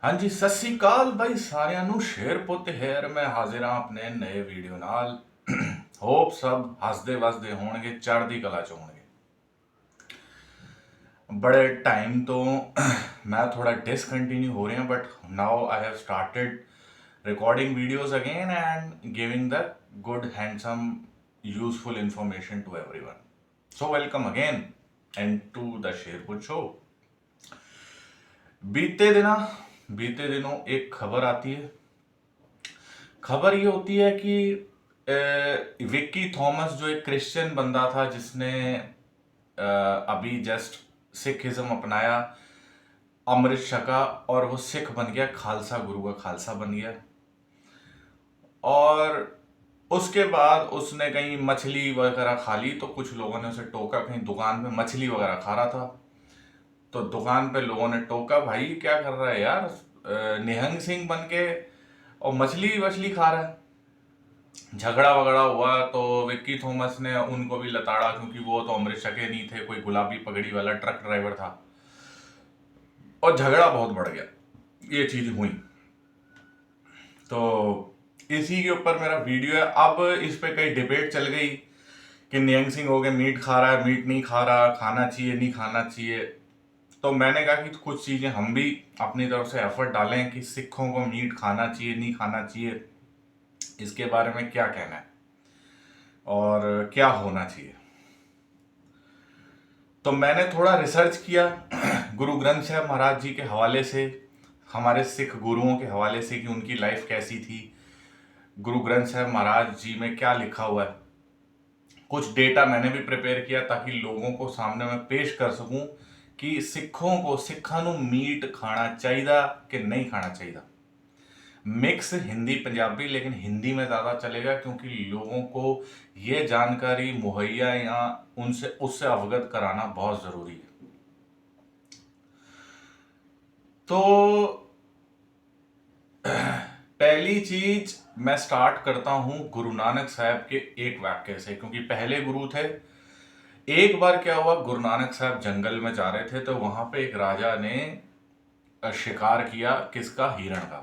हाँ जी, ਸਤਿ ਸ੍ਰੀ ਅਕਾਲ ਬਾਈ ਸਾਰਿਆਂ ਨੂੰ। ਸ਼ੇਰ ਪੁੱਤ ਹੈਰ ਮੈਂ ਹਾਜ਼ਰ ਹਾਂ ਆਪਣੇ ਨਏ ਵੀਡੀਓ ਨਾਲ। ਹੋਪ ਸਭ ਹੱਸਦੇ ਵਸਦੇ ਹੋਣਗੇ, ਚੜ੍ਹਦੀ ਕਲਾ ਚ ਹੋਣਗੇ। ਬੜੇ ਟਾਈਮ ਤੋਂ ਮੈਂ ਥੋੜਾ डिसकंटिन्यू हो रहा but now I have started recording videos again and giving the good handsome useful information to everyone. So welcome again and to the Sherpur show. बीते दिना बीते दिनों एक खबर आती है। खबर ये होती है कि विक्की थॉमस जो एक क्रिश्चियन बंदा था जिसने अभी जस्ट सिखिज्म अपनाया, अमृत छका और वो सिख बन गया, खालसा गुरु का खालसा बन गया। और उसके बाद उसने कहीं मछली वगैरह खा ली तो कुछ लोगों ने उसे टोका, कहीं दुकान पे मछली वगैरह खा रहा था तो दुकान पे लोगों ने टोका, भाई क्या कर रहा है यार, निहंग सिंह बन के और मछली वछली खा रहा है। झगड़ा वगड़ा हुआ तो विक्की थॉमस ने उनको भी लताड़ा, क्योंकि वो तो अमृत छके नहीं थे, कोई गुलाबी पगड़ी वाला ट्रक ड्राइवर था और झगड़ा बहुत बढ़ गया। ये चीज हुई तो इसी के ऊपर मेरा वीडियो है। अब इस पे कई डिबेट चल गई कि निहंग सिंह हो गए, मीट खा रहा है, मीट नहीं खा रहा, खाना चाहिए नहीं खाना चाहिए। तो मैंने कहा कि कुछ चीजें हम भी अपनी तरफ से एफर्ट डालें कि सिखों को मीट खाना चाहिए नहीं खाना चाहिए, इसके बारे में क्या कहना है और क्या होना चाहिए। तो मैंने थोड़ा रिसर्च किया गुरु ग्रंथ साहब महाराज जी के हवाले से, हमारे सिख गुरुओं के हवाले से कि उनकी लाइफ कैसी थी, गुरु ग्रंथ साहब महाराज जी में क्या लिखा हुआ है। कुछ डेटा मैंने भी प्रिपेयर किया ताकि लोगों को सामने में पेश कर सकूं कि सिखों को मीट खाना चाहिए कि नहीं खाना चाहिए। मिक्स हिंदी पंजाबी, लेकिन हिंदी में ज़्यादा चलेगा क्योंकि लोगों को ये जानकारी मुहैया या उनसे उससे अवगत कराना बहुत ज़रूरी है। तो पहली चीज मैं स्टार्ट करता हूं गुरु नानक साहब के एक वाक्य से, क्योंकि पहले गुरु थे। एक बार क्या हुआ, गुरु नानक साहब जंगल में जा रहे थे तो वहां पे एक राजा ने शिकार किया, किसका, हिरण का।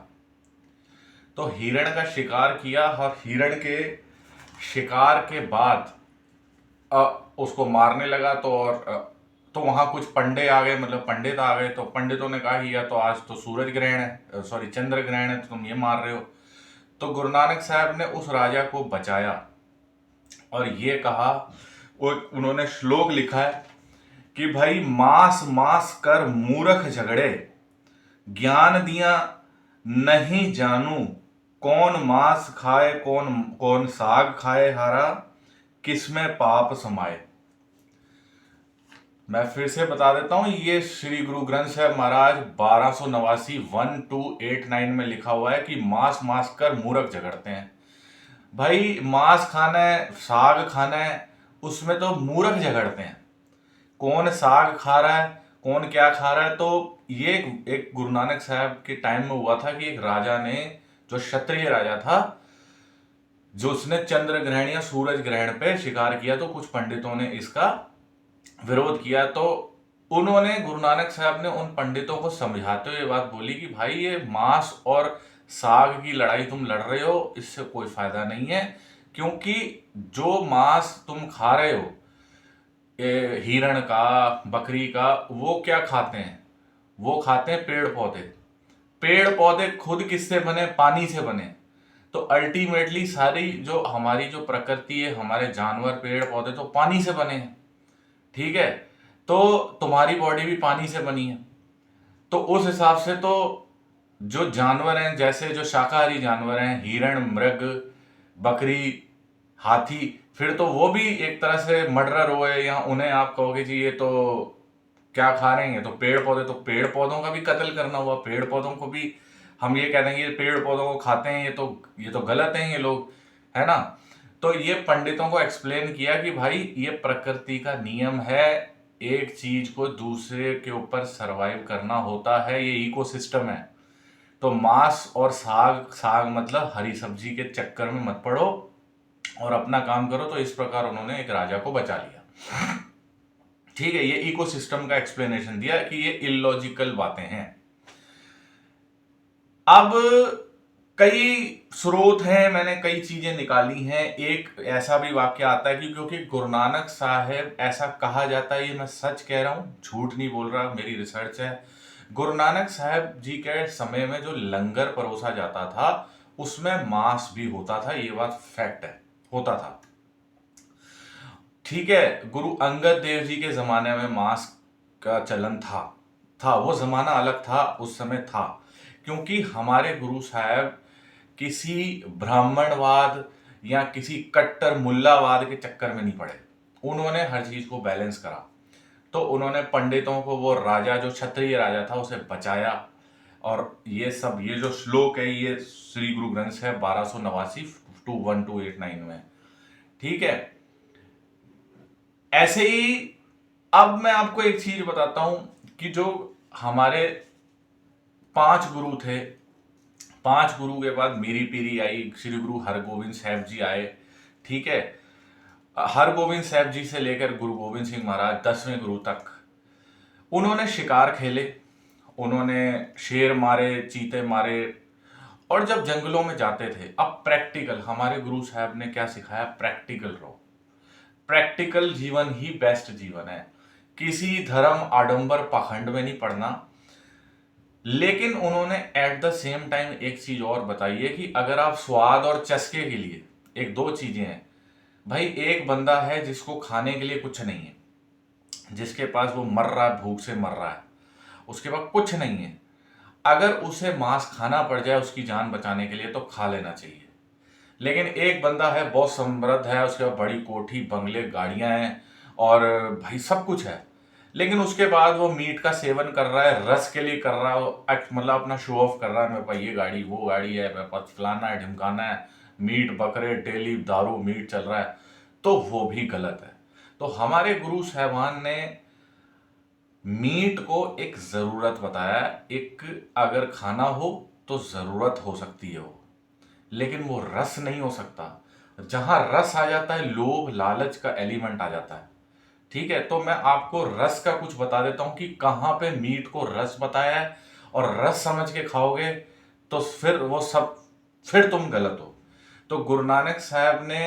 तो हिरण का शिकार किया और हिरण के शिकार के बाद उसको मारने लगा तो वहां कुछ पंडे आ गए, मतलब पंडित आ गए। तो पंडितों ने कहा कि या तो आज तो सूरज ग्रहण है, सॉरी चंद्र ग्रहण है, तो तुम ये मार रहे हो। तो गुरु नानक साहब ने उस राजा को बचाया और ये कहा, वो उन्होंने श्लोक लिखा है कि भाई मास मास कर मूर्ख झगड़े, ज्ञान दिया नहीं जानू, कौन मांस खाए कौन कौन साग खाए हारा, किसमें पाप समाए। मैं फिर से बता देता हूं, ये श्री गुरु ग्रंथ साहब महाराज 1289 1289 में लिखा हुआ है कि मांस मांस कर मूर्ख झगड़ते हैं। भाई मांस खाना है, साग खाना है, उसमें तो मूर्ख झगड़ते हैं। कौन साग खा रहा है, कौन क्या खा रहा है। तो ये एक गुरु नानक साहब के टाइम में हुआ था कि एक राजा ने, जो क्षत्रिय राजा था, जो उसने चंद्र ग्रहण या सूरज ग्रहण पे शिकार किया, तो कुछ पंडितों ने इसका विरोध किया। तो उन्होंने, गुरु नानक साहब ने उन पंडितों को समझाते हुए बात बोली कि भाई ये मांस और साग की लड़ाई तुम लड़ रहे हो, इससे कोई फायदा नहीं है, क्योंकि जो मांस तुम खा रहे हो, हिरण का, बकरी का, वो क्या खाते हैं, वो खाते हैं पेड़ पौधे। पेड़ पौधे खुद किससे बने, पानी से बने। तो अल्टीमेटली सारी जो हमारी जो प्रकृति है, हमारे जानवर, पेड़ पौधे तो पानी से बने हैं, ठीक है। तो तुम्हारी बॉडी भी पानी से बनी है। तो उस हिसाब से तो जो जानवर हैं, जैसे जो शाकाहारी जानवर हैं, हिरण, मृग, बकरी, हाथी, फिर तो वो भी एक तरह से मर्डरर हुए, या उन्हें आप कहोगे जी ये तो क्या खा रहे हैं, तो पेड़ पौधे, तो पेड़ पौधों का भी कत्ल करना हुआ। पेड़ पौधों को भी हम ये कह देंगे ये पेड़ पौधों को खाते हैं, ये तो गलत है ये लोग, है ना। तो ये पंडितों को एक्सप्लेन किया कि भाई ये प्रकृति का नियम है, एक चीज को दूसरे के ऊपर सरवाइव करना होता है, ये इकोसिस्टम है। तो मांस और साग, साग मतलब हरी सब्जी के चक्कर में मत पड़ो और अपना काम करो। तो इस प्रकार उन्होंने एक राजा को बचा लिया, ठीक है। ये इकोसिस्टम का एक्सप्लेनेशन दिया कि ये इलॉजिकल बातें हैं। अब कई स्रोत हैं, मैंने कई चीजें निकाली हैं। एक ऐसा भी वाक्य आता है कि क्योंकि गुरु नानक साहब, ऐसा कहा जाता है, ये मैं सच कह रहा हूं, झूठ नहीं बोल रहा, मेरी रिसर्च है। गुरु नानक साहब जी के समय में जो लंगर परोसा जाता था उसमें मांस भी होता था, ये बात फैक्ट है, होता था। ठीक है, गुरु अंगद देव जी के जमाने में मांस का चलन था वो जमाना अलग था, उस समय था। क्योंकि हमारे गुरु साहब किसी ब्राह्मणवाद या किसी कट्टर मुल्लावाद के चक्कर में नहीं पड़े। उन्होंने हर चीज को बैलेंस करा। तो उन्होंने पंडितों को, वो राजा जो क्षत्रिय राजा था, उसे बचाया। और ये सब, ये जो श्लोक है, ये श्री गुरु ग्रंथ साहब 1289 टू 1289 में। ठीक है, ऐसे ही अब मैं आपको एक चीज बताता हूं कि जो हमारे 5 गुरु थे, 5 गुरु के बाद मेरी पीढ़ी आई, श्री गुरु हरगोविंद साहब जी आए। ठीक है, हरगोविंद साहब जी से लेकर गुरु गोविंद सिंह महाराज 10वें गुरु तक, उन्होंने शिकार खेले, उन्होंने शेर मारे, चीते मारे। और जब जंगलों में जाते थे, अब प्रैक्टिकल, हमारे गुरु साहब ने क्या सिखाया? प्रैक्टिकल रहो। प्रैक्टिकल जीवन ही बेस्ट जीवन है। किसी धर्म आडंबर पाखंड में नहीं पड़ना। लेकिन उन्होंने एट द सेम टाइम एक चीज और बताई है कि अगर आप स्वाद और चस्के के लिए, एक दो चीजें हैं भाई। एक बंदा है जिसको खाने के लिए कुछ नहीं है, जिसके पास वो मर रहा है, भूख से मर रहा है, उसके पास कुछ नहीं है। अगर उसे मांस खाना पड़ जाए उसकी जान बचाने के लिए तो खा लेना चाहिए। लेकिन एक बंदा है बहुत समृद्ध है, उसके पास बड़ी कोठी, बंगले, गाड़ियां हैं और भाई सब कुछ है, लेकिन उसके बाद वो मीट का सेवन कर रहा है, रस के लिए कर रहा है, मतलब अपना शो ऑफ कर रहा है, मेरे पास ये गाड़ी, वो गाड़ी है, मेरे पास फलाना है, ढिमकाना है, मीट बकरे, डेली दारू मीट चल रहा है, तो वो भी गलत है। तो हमारे गुरु साहबान ने मीट को एक जरूरत बताया। एक अगर खाना हो तो जरूरत हो सकती है वो, लेकिन वो रस नहीं हो सकता। जहां रस आ जाता है, लोभ लालच का एलिमेंट आ जाता है। ठीक है, तो मैं आपको रस का कुछ बता देता हूं कि कहां पे मीट को रस बताया है, और रस समझ के खाओगे तो फिर वो सब, फिर तुम गलत हो। तो गुरु नानक साहब ने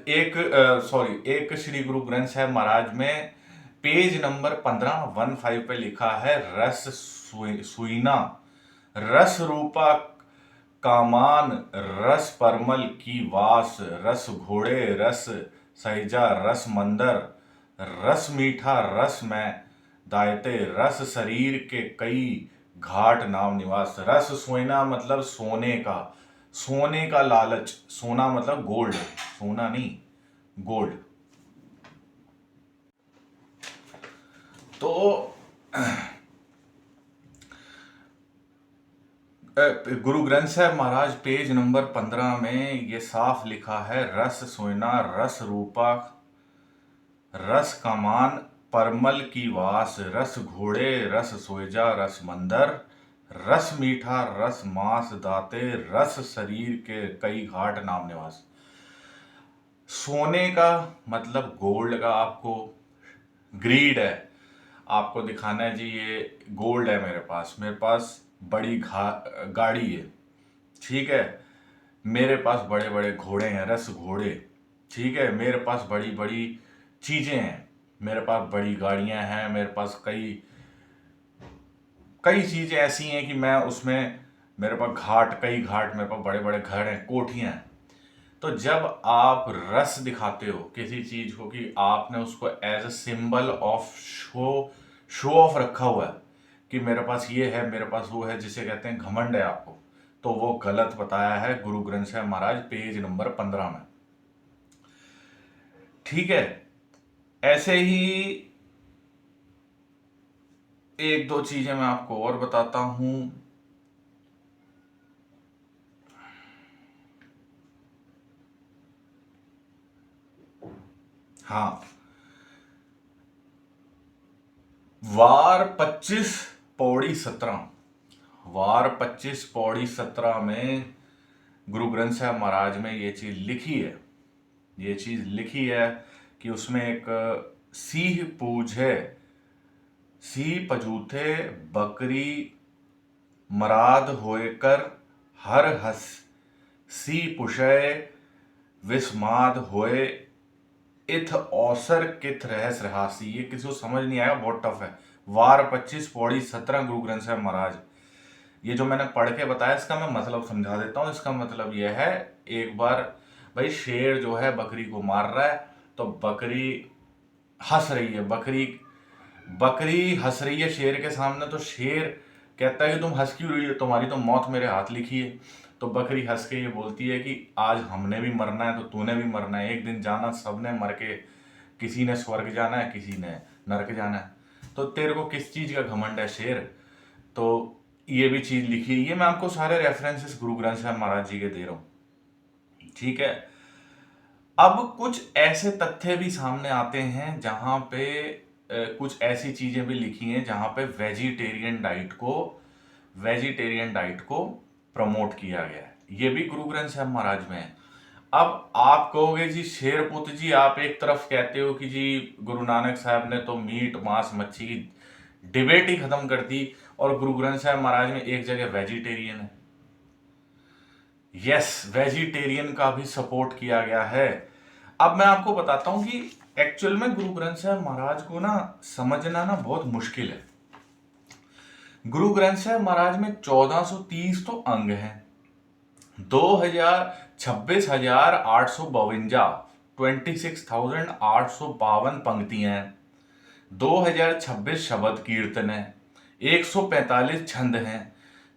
एक श्री गुरु ग्रंथ साहब महाराज में पेज नंबर 15 पे लिखा है, रस सुईना रस रूपा कामान, रस परमल की वास, रस घोड़े रस सहजा, रस मंदर रस मीठा, रस में दायते, रस शरीर के कई घाट नाम निवास। रस सोना मतलब सोने का, सोने का लालच, सोना मतलब गोल्ड, सोना नहीं, गोल्ड। तो गुरु ग्रंथ साहब महाराज पेज नंबर 15 में ये साफ लिखा है, रस सोना रस रूपा रस कमान, परमल की वास, रस घोड़े रस सोजा, रस मंदर रस मीठा, रस मांस दाते, रस शरीर के कई घाट नाम निवास। सोने का मतलब गोल्ड का, आपको ग्रीड है, आपको दिखाना है जी ये गोल्ड है मेरे पास बड़ी गाड़ी है। ठीक है, मेरे पास बड़े बड़े घोड़े हैं, रस घोड़े। ठीक है, मेरे पास बड़ी बड़ी चीजें हैं, मेरे पास बड़ी गाड़ियां हैं, मेरे पास कई कई चीजें ऐसी हैं कि मैं उसमें, मेरे पास कई घाट, मेरे पास बड़े बड़े घर हैं, कोठियां हैं। तो जब आप रस दिखाते हो किसी चीज को कि आपने उसको as a symbol of show off रखा हुआ है कि मेरे पास ये है, मेरे पास वो है, जिसे कहते हैं घमंड है आपको, तो वो गलत बताया है गुरु ग्रंथ साहब महाराज पेज नंबर 15 में। ठीक है, ऐसे ही एक दो चीजें मैं आपको और बताता हूं। हाँ, वार 25 पौड़ी 17, वार 25 पौड़ी 17 में गुरु ग्रंथ साहब महाराज में ये चीज लिखी है, ये चीज लिखी है कि उसमें एक सीह पूछे, सी पजूथे बकरी मराद होएकर हर हस सी पुषय विस्माद होए इथ औसर किथ रहस रहासी। ये किसी को समझ नहीं आएगा, बहुत टफ है। वार 25 पौड़ी 17 गुरु ग्रंथ साहब महाराज। ये जो मैंने पढ़ के बताया इसका मैं मतलब समझा देता हूँ। इसका मतलब यह है, एक बार भाई शेर जो है बकरी को मार रहा है, तो बकरी हंस रही है। बकरी बकरी हंस रही है शेर के सामने, तो शेर कहता है कि तुम हंस क्यों रही हो, तुम्हारी तो मौत मेरे हाथ लिखी है। तो बकरी हंस के ये बोलती है कि आज हमने भी मरना है तो तूने भी मरना है, एक दिन जाना सबने मर के, किसी ने स्वर्ग जाना है किसी ने नरक जाना है, तो तेरे को किस चीज का घमंड है शेर। तो ये भी चीज लिखी है। ये मैं आपको सारे रेफरेंसेस गुरु ग्रंथ साहब महाराज जी के दे रहा हूं, ठीक है। अब कुछ ऐसे तथ्य भी सामने आते हैं जहां पे कुछ ऐसी चीजें भी लिखी हैं जहां पे वेजिटेरियन डाइट को प्रमोट किया गया है। ये भी गुरु ग्रंथ साहब महाराज में है। अब आप कहोगे जी शेरपुत जी, आप एक तरफ कहते हो कि जी गुरु नानक साहब ने तो मीट मांस मच्छी की डिबेट ही खत्म कर दी, और गुरु ग्रंथ साहब महाराज में एक जगह वेजिटेरियन है। यस, वेजिटेरियन का भी सपोर्ट किया गया है। अब मैं आपको बताता हूं कि एक्चुअल में गुरु ग्रंथ साहब महाराज को ना समझना ना बहुत मुश्किल है। गुरु ग्रंथ साहब महाराज में 1430 तो अंग हैं, 26,852 पंक्तियां हैं, 2026 शब्द कीर्तन है, 145 छंद हैं,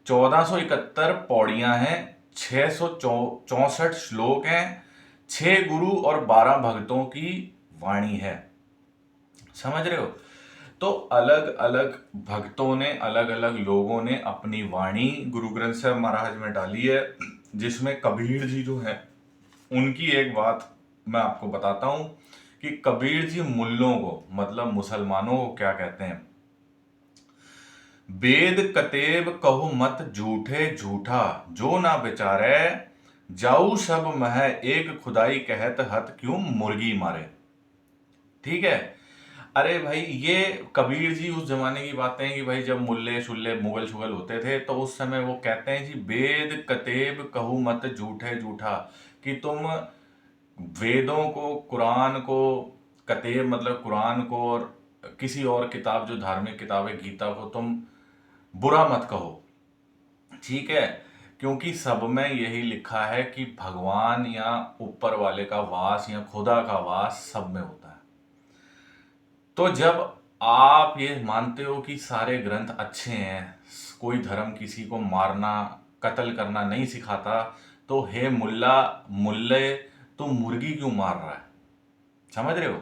1471 पौड़ियां हैं, 664 श्लोक हैं, 6 गुरु और 12 भक्तों की वाणी है। समझ रहे हो? तो अलग अलग भक्तों ने, अलग अलग लोगों ने अपनी वाणी गुरु ग्रंथ साहब महाराज में डाली है, जिसमें कबीर जी जो है उनकी एक बात मैं आपको बताता हूं कि कबीर जी मुल्लों को, मतलब मुसलमानों को क्या कहते हैं। वेद कतेब कहो मत झूठे झूठा, जो ना बेचारे जाऊ सब मह एक खुदाई कहत हत क्यों मुर्गी मारे। ठीक है। अरे भाई ये कबीर जी उस जमाने की बातें हैं कि भाई जब मुल्ले शुल्ले मुगल शुगल होते थे, तो उस समय वो कहते हैं जी वेद कतेब कहू मत झूठे झूठा, कि तुम वेदों को, कुरान को, कतेब मतलब कुरान को, और किसी और किताब जो धार्मिक किताब है गीता को तुम बुरा मत कहो। ठीक है, क्योंकि सब में यही लिखा है कि भगवान या ऊपर वाले का वास या खुदा का वास सब में होता है। तो जब आप ये मानते हो कि सारे ग्रंथ अच्छे हैं, कोई धर्म किसी को मारना कत्ल करना नहीं सिखाता, तो हे मुल्ला मुल्ले तू मुर्गी क्यों मार रहा है। समझ रहे हो?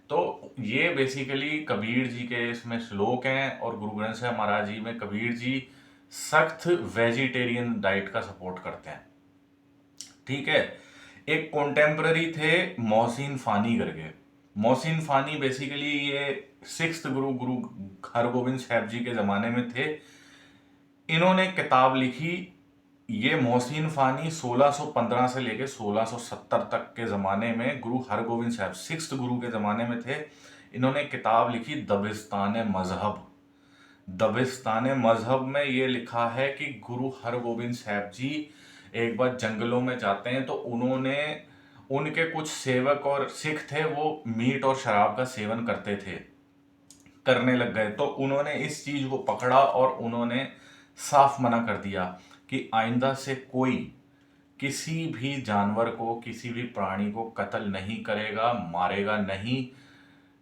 तो ये बेसिकली कबीर जी के इसमें श्लोक हैं, और गुरु ग्रंथ साहब महाराज जी में कबीर जी सख्त वेजिटेरियन डाइट का सपोर्ट करते हैं। ठीक है। एक कॉन्टेम्पररी थे मोहसिन फानी करके। मोहसिन फानी बेसिकली ये 6th गुरु हरगोविंद साहब जी के जमाने में थे। इन्होंने किताब लिखी। ये मोहसिन फानी 1615 से लेके 1670 तक के जमाने में गुरु हरगोविंद साहब 6th गुरु के जमाने में थे। इन्होंने किताब लिखी दबिस्तान मजहब। दबिस्तान मजहब में ये लिखा है कि गुरु हरगोविंद साहब जी एक बार जंगलों में जाते हैं, तो उन्होंने, उनके कुछ सेवक और सिख थे वो मीट और शराब का सेवन करते थे, करने लग गए। तो उन्होंने इस चीज को पकड़ा और उन्होंने साफ मना कर दिया कि आइंदा से कोई किसी भी जानवर को, किसी भी प्राणी को कत्ल नहीं करेगा, मारेगा नहीं,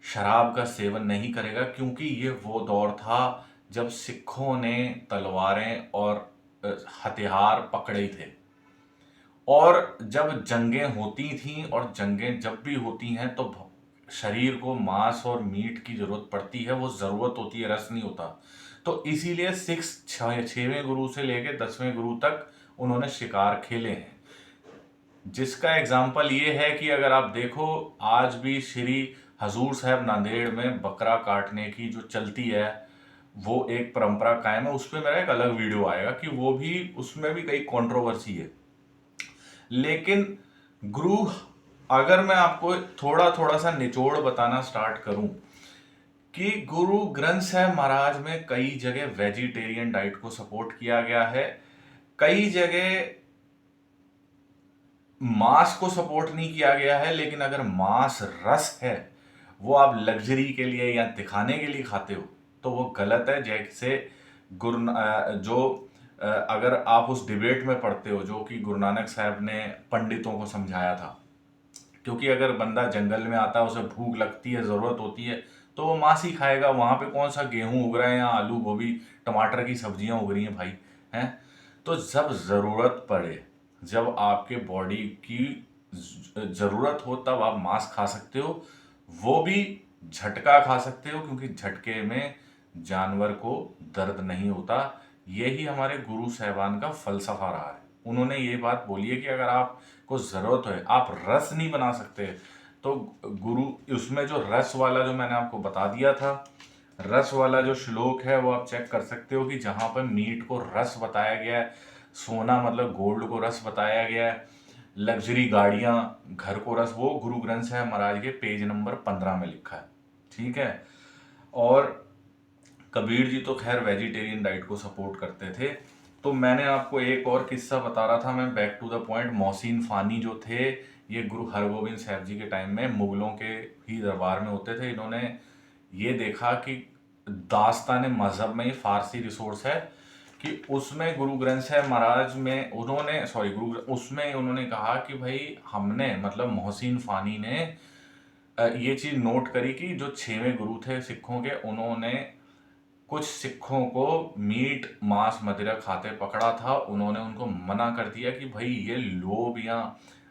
शराब का सेवन नहीं करेगा, क्योंकि ये वो दौर था जब सिखों ने तलवारें और हथियार पकड़े थे। और जब जंगें होती थीं, और जंगें जब भी होती हैं तो शरीर को मांस और मीट की जरूरत पड़ती है, वो जरूरत होती है, रस नहीं होता। तो इसीलिए 6वें गुरु से लेकर 10वें गुरु तक उन्होंने शिकार खेले हैं। जिसका एग्जाम्पल ये है कि अगर आप देखो आज भी श्री हजूर साहब नांदेड़ में बकरा काटने की जो चलती है, वो एक परंपरा कायम है। उस पर मेरा एक अलग वीडियो आएगा कि वो भी, उसमें भी कई कंट्रोवर्सी है। लेकिन गुरु, अगर मैं आपको थोड़ा थोड़ा सा निचोड़ बताना स्टार्ट करूं कि गुरु ग्रंथ साहब महाराज में कई जगह वेजिटेरियन डाइट को सपोर्ट किया गया है, कई जगह मांस को सपोर्ट नहीं किया गया है। लेकिन अगर मांस रस है, वो आप लग्जरी के लिए या दिखाने के लिए खाते हो, तो वो गलत है। जैसे अगर आप उस डिबेट में पढ़ते हो जो कि गुरु नानक साहब ने पंडितों को समझाया था, क्योंकि अगर बंदा जंगल में आता है, उसे भूख लगती है, ज़रूरत होती है, तो वो मांस ही खाएगा। वहाँ पे कौन सा गेहूं उग रहा है या आलू गोभी टमाटर की सब्जियां उग रही हैं भाई, हैं? तो जब ज़रूरत पड़े, जब आपके बॉडी की ज़रूरत हो, तब आप मांस खा सकते हो। वो भी झटका खा सकते हो, क्योंकि झटके में जानवर को दर्द नहीं होता। यही हमारे गुरु साहबान का फलसफा रहा है। उन्होंने ये बात बोली है कि अगर आपको ज़रूरत है, आप रस नहीं बना सकते, तो गुरु उसमें जो रस वाला जो मैंने आपको बता दिया था, रस वाला जो श्लोक है, वो आप चेक कर सकते हो कि जहाँ पर मीट को रस बताया गया है, सोना मतलब गोल्ड को रस बताया गया है, लग्जरी गाड़ियाँ, घर को रस, वो गुरु ग्रंथ साहब महाराज के पेज नंबर 15 में लिखा है। ठीक है। और कबीर जी तो खैर वेजिटेरियन डाइट को सपोर्ट करते थे। तो मैंने आपको एक और किस्सा बता रहा था, मैं back to the point. Mohsin Fani जो थे, ये गुरु हरगोविंद साहब जी के टाइम में मुगलों के ही दरबार में होते थे। इन्होंने ये देखा कि दास्तान मजहब में ही फारसी रिसोर्स है, कि उसमें गुरु ग्रंथ साहब महाराज में उन्होंने सॉरी गुरु उसमें उन्होंने कहा कि भाई हमने मतलब मोहसिन फानी ने ये चीज़ नोट करी कि जो 6वें गुरु थे सिखों के, उन्होंने कुछ सिखों को मीट मांस मदिरा खाते पकड़ा था। उन्होंने उनको मना कर दिया कि भाई ये लोभ या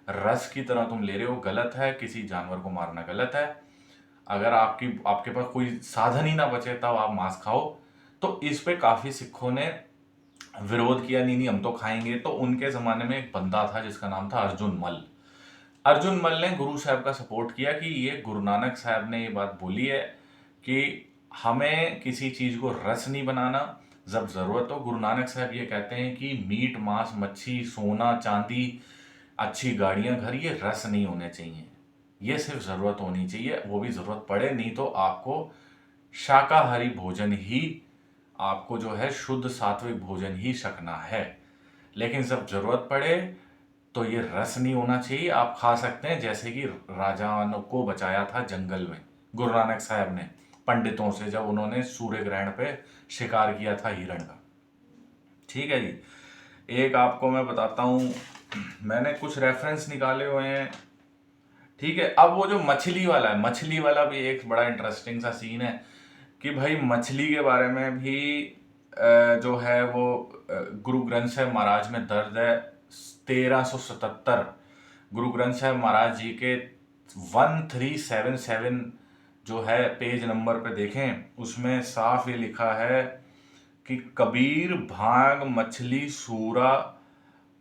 रस की तरह तुम ले रहे हो, गलत है, किसी जानवर को मारना गलत है। अगर आपके पास कोई साधन ही ना बचे तब आप मांस खाओ। तो इस पे काफी सिखों ने विरोध किया, नहीं नहीं हम तो खाएंगे। तो उनके जमाने में एक बंदा था जिसका नाम था अर्जुन मल। अर्जुन मल ने गुरु साहब का सपोर्ट किया कि ये गुरु नानक साहब ने ये बात बोली है कि हमें किसी चीज को रस नहीं बनाना, जब जरूरत हो। गुरु नानक साहब ये कहते हैं कि मीट मांस मच्छी सोना चांदी अच्छी गाड़ियां घर, ये रस नहीं होने चाहिए, ये सिर्फ जरूरत होनी चाहिए। वो भी जरूरत पड़े, नहीं तो आपको शाकाहारी भोजन ही, आपको जो है शुद्ध सात्विक भोजन ही छकना है। लेकिन जब जरूरत पड़े तो ये रस नहीं होना चाहिए, आप खा सकते हैं। जैसे कि राजाओं को बचाया था जंगल में गुरु नानक साहब ने पंडितों से, जब उन्होंने सूर्य ग्रहण पे शिकार किया था हिरण का। ठीक है जी। एक आपको मैं बताता हूँ, मैंने कुछ रेफरेंस निकाले हुए हैं। ठीक है। अब वो जो मछली वाला है, मछली वाला भी एक बड़ा इंटरेस्टिंग सा सीन है कि भाई मछली के बारे में भी जो है वो गुरु ग्रंथ साहब महाराज में दर्ज है। 1377 गुरु ग्रंथ साहब महाराज जी के 1377 जो है पेज नंबर पे देखें, उसमें साफ ये लिखा है कि कबीर भांग मछली सूरा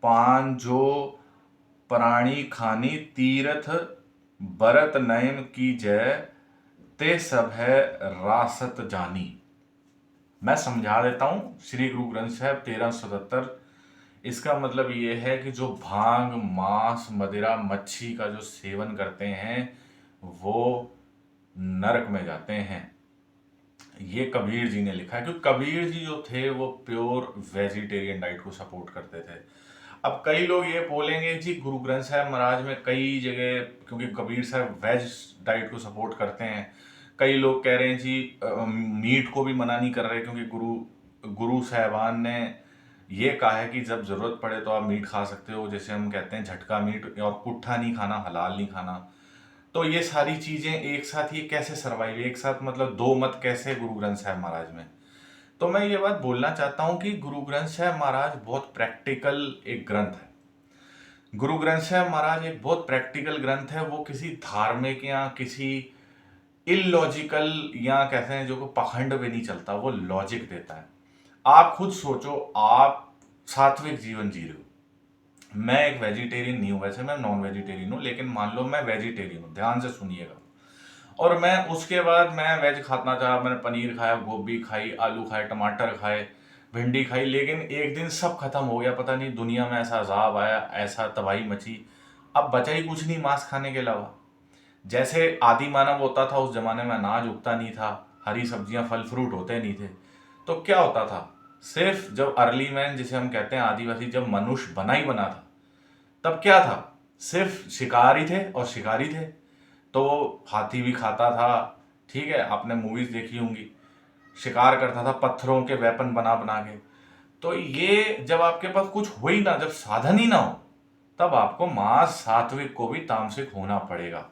पान जो प्राणी खानी तीर्थ बरत नयन की जय ते सब है रासत जानी। मैं समझा देता हूं, श्री गुरु ग्रंथ साहब 1377, इसका मतलब ये है कि जो भांग मांस मदिरा मच्छी का जो सेवन करते हैं वो नरक में जाते हैं। ये कबीर जी ने लिखा है, क्योंकि कबीर जी जो थे वो प्योर वेजिटेरियन डाइट को सपोर्ट करते थे। अब कई लोग ये बोलेंगे जी गुरु ग्रंथ साहब महाराज में कई जगह, क्योंकि कबीर साहब वेज डाइट को सपोर्ट करते हैं, कई लोग कह रहे हैं जी मीट को भी मना नहीं कर रहे, क्योंकि गुरु गुरु साहबान ने ये कहा है कि जब जरूरत पड़े तो आप मीट खा सकते हो, जैसे हम कहते हैं झटका मीट, और पुट्ठा नहीं खाना, हलाल नहीं खाना। तो ये सारी चीजें एक साथ ये कैसे सरवाइव, एक साथ मतलब दो मत कैसे गुरु ग्रंथ साहब महाराज में। तो मैं ये बात बोलना चाहता हूं कि गुरु ग्रंथ साहब महाराज बहुत प्रैक्टिकल एक ग्रंथ है। गुरु ग्रंथ साहब महाराज एक बहुत प्रैक्टिकल ग्रंथ है। वो किसी धार्मिक या किसी इलॉजिकल या कहते हैं जो को पखंड पे नहीं चलता, वो लॉजिक देता है। आप खुद सोचो, आप सात्विक जीवन जी रहे हो, मैं एक वेजिटेरियन नहीं हूं, वैसे मैं नॉन वेजिटेरियन हूं, लेकिन मान लो मैं वेजिटेरियन हूं, ध्यान से सुनिएगा। और मैं उसके बाद मैं वेज खाना चाहा, मैंने पनीर खाया, गोभी खाई, आलू खाए, टमाटर खाए, भिंडी खाई, लेकिन एक दिन सब खत्म हो गया। पता नहीं दुनिया में ऐसा अजाब आया, ऐसा तबाही मची, अब बचा ही कुछ नहीं मांस खाने के अलावा। जैसे आदि मानव होता था उस जमाने में अनाज उगता नहीं था, हरी सब्जियां फल फ्रूट होते नहीं थे। तो क्या होता था, सिर्फ जब अर्ली मैन जिसे हम कहते हैं आदिवासी, जब मनुष्य बना ही बना था, तब क्या था, सिर्फ शिकारी थे और शिकारी थे। तो हाथी भी खाता था, ठीक है, आपने मूवीज देखी होंगी, शिकार करता था पत्थरों के वेपन बना बना के। तो ये जब आपके पास कुछ हो ही ना, जब साधन ही ना हो, तब आपको मांस सात्विक को भी तामसिक होना पड़ेगा।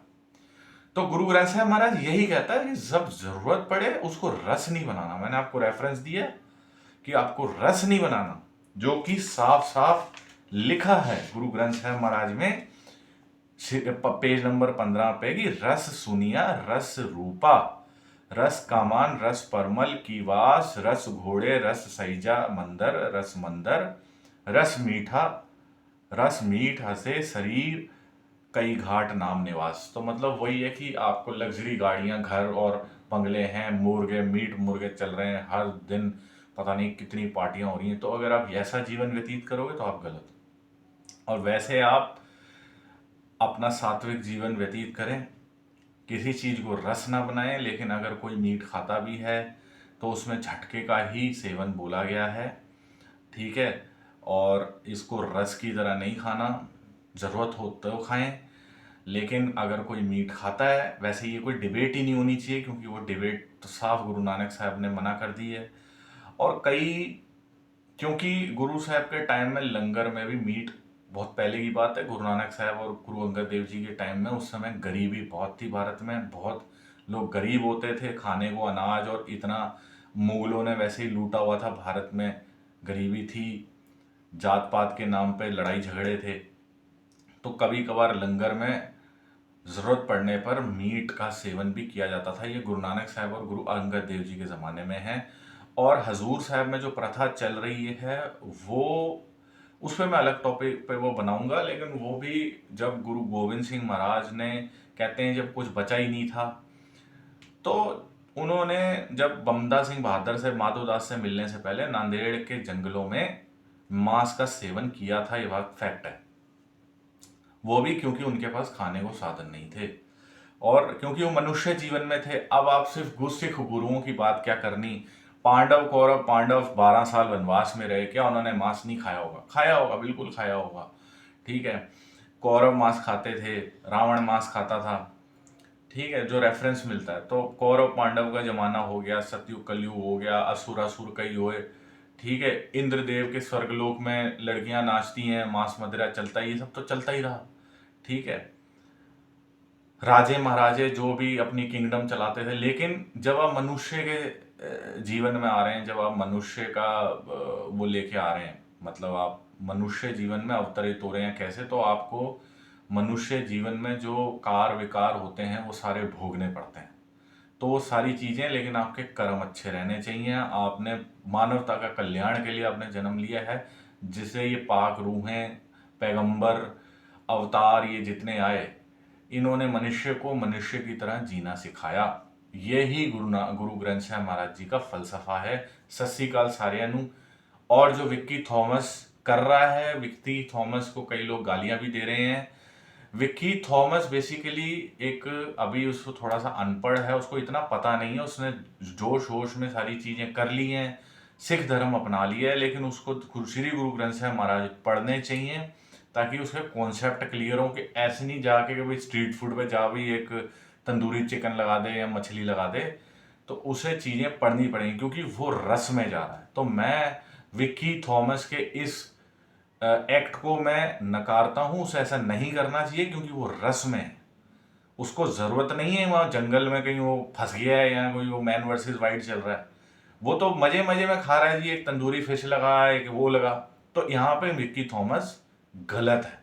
तो गुरु ग्रंथ साहब महाराज यही कहता है कि जब जरूरत पड़े उसको रस नहीं बनाना। मैंने आपको रेफरेंस दिया कि आपको रस नहीं बनाना, जो कि साफ साफ लिखा है गुरु ग्रंथ साहब महाराज में, पेज नंबर 15 पे, कि रस सुनिया रस रूपा, रस कामान रस परमल की वास, रस घोड़े रस सैजा मंदर, रस मंदर रस मीठा, रस मीठ हसे शरीर कई घाट नाम निवास। तो मतलब वही है कि आपको लग्जरी गाड़ियां, घर और बंगले हैं, मुर्गे मीट मुर्गे चल रहे हैं हर दिन, पता नहीं कितनी पार्टियां हो रही हैं। तो अगर आप ऐसा जीवन व्यतीत करोगे तो आप गलत हो। और वैसे आप अपना सात्विक जीवन व्यतीत करें, किसी चीज को रस ना बनाएं। लेकिन अगर कोई मीट खाता भी है तो उसमें झटके का ही सेवन बोला गया है, ठीक है। और इसको रस की तरह नहीं खाना, जरूरत हो तो खाएं। लेकिन अगर कोई मीट खाता है, वैसे ये कोई डिबेट ही नहीं होनी चाहिए, क्योंकि वो डिबेट तो साफ गुरु नानक साहब ने मना कर दी है। और कई, क्योंकि गुरु साहब के टाइम में लंगर में भी मीट, बहुत पहले की बात है, गुरु नानक साहब और गुरु अंगद देव जी के टाइम में, उस समय गरीबी बहुत थी भारत में, बहुत लोग गरीब होते थे, खाने को अनाज और इतना मुगलों ने वैसे ही लूटा हुआ था भारत में, गरीबी थी, जात पात के नाम पे लड़ाई झगड़े थे। तो कभी कभार लंगर में जरूरत पड़ने पर मीट का सेवन भी किया जाता था। ये गुरु नानक साहब और गुरु अंगद देव जी के ज़माने में है। और हजूर साहब में जो प्रथा चल रही है वो, उस पर मैं अलग टॉपिक पे वो बनाऊंगा। लेकिन वो भी जब गुरु गोविंद सिंह महाराज ने, कहते हैं जब कुछ बचा ही नहीं था, तो उन्होंने जब बमदा सिंह बहादुर से, माधोदास से मिलने से पहले नांदेड़ के जंगलों में मांस का सेवन किया था। ये बात फैक्ट है। वो भी क्योंकि उनके पास खाने को साधन नहीं थे और क्योंकि वो मनुष्य जीवन में थे। अब आप सिर्फ गुस्सिख गुरुओं की बात क्या करनी, पांडव कौरव, पांडव 12 साल वनवास में रहे, क्या उन्होंने मांस नहीं खाया होगा? खाया होगा, बिल्कुल खाया होगा, ठीक है। कौरव मांस खाते थे, रावण मांस खाता था, ठीक है, जो रेफरेंस मिलता है। तो कौरव पांडव का जमाना हो गया, सतयुग कलयुग हो गया, असुर असुर कई हुए, ठीक है। इंद्रदेव के स्वर्गलोक में लड़कियां नाचती हैं, मांस मदिरा चलता है, ये सब तो चलता ही रहा, ठीक है। राजे महाराजे जो भी अपनी किंगडम चलाते थे। लेकिन जब आप मनुष्य के जीवन में आ रहे हैं, जब आप मनुष्य का वो लेके आ रहे हैं, मतलब आप मनुष्य जीवन में अवतरित हो रहे हैं कैसे, तो आपको मनुष्य जीवन में जो कार विकार होते हैं वो सारे भोगने पड़ते हैं। तो वो सारी चीजें, लेकिन आपके कर्म अच्छे रहने चाहिए। आपने मानवता का कल्याण के लिए आपने जन्म लिया है, जिसे ये पाक रूहें, पैगंबर, अवतार, ये जितने आए, इन्होंने मनुष्य को मनुष्य की तरह जीना सिखाया। यही गुरु ग्रंथ साहब महाराज जी का फलसफा है। सत श्री अकाल सारिਆਂ ਨੂੰ। और जो विक्की थॉमस कर रहा है, विक्की थॉमस को कई लोग गालियां भी दे रहे हैं। विक्की थॉमस बेसिकली एक, अभी उसको थोड़ा सा अनपढ़ है, उसको इतना पता नहीं है, उसने जोश होश में सारी चीजें कर ली हैं, सिख धर्म अपना लिया है। लेकिन उसको श्री गुरु ग्रंथ साहब महाराज पढ़ने चाहिए, ताकि उसके कॉन्सेप्ट क्लियर हो। कि ऐसे नहीं जाके कि भाई स्ट्रीट फूड पे जा भी एक तंदूरी चिकन लगा दे या मछली लगा दे, तो उसे चीजें पढ़नी पड़ेंगी, क्योंकि वो रस में जा रहा है। तो मैं विक्की थॉमस के इस एक्ट को मैं नकारता हूं। उसे ऐसा नहीं करना चाहिए, क्योंकि वो रस में है, उसको जरूरत नहीं है वहां जंगल में कहीं वो फंस गया है या कोई वो मैन वर्सेस वाइल्ड चल रहा है। वो तो मजे मजे में खा रहा है जी, एक तंदूरी फिश लगा, एक वो लगा। तो यहाँ पे विक्की थॉमस गलत है,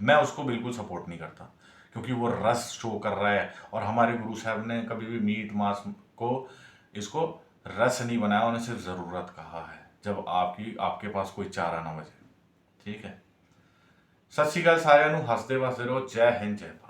मैं उसको बिल्कुल सपोर्ट नहीं करता, क्योंकि वो रस शो कर रहा है। और हमारे गुरु साहब ने कभी भी मीट मांस को, इसको रस नहीं बनाया, उन्हें सिर्फ जरूरत कहा है, जब आपके पास कोई चारा ना बचे, ठीक है। सत श्री अकाल सारिਆਂ ਨੂੰ। हंसते वसते रहो। जय हिंद, जय भारत।